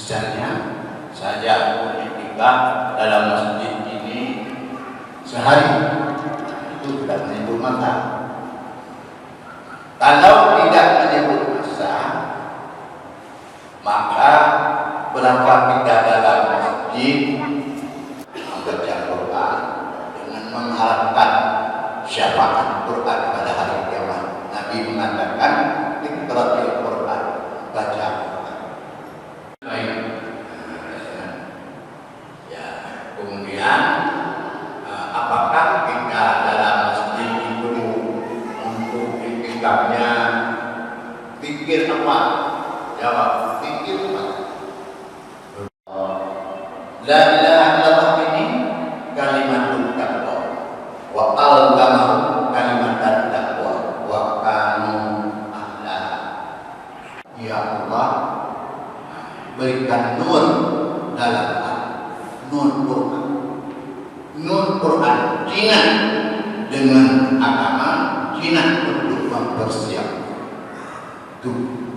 Misalnya saja politika dalam masjid ini sehari itu sudah menyebut masa. Kalau tidak menyebut masa, maka berapa kita dalam masjid membaca Quran dengan mengharapkan syafaat Quran pada hari kiamat. Nabi mengatakan, "Iqra'il Quran", baca Quran. Baik. Ya, kemudian apakah kita dalam masjid itu untuk itikafnya pikir apa? Jawab, pikir apa? La ilaha illallah ini kalimatut taqwa wa alqamahu kalimatan taqwa wa kanu ahla. Ya Allah, berikan nur dalam hati, nur Quran. Nur Quran jinak dengan agama, jinak untuk mempersiapkan. Tuh.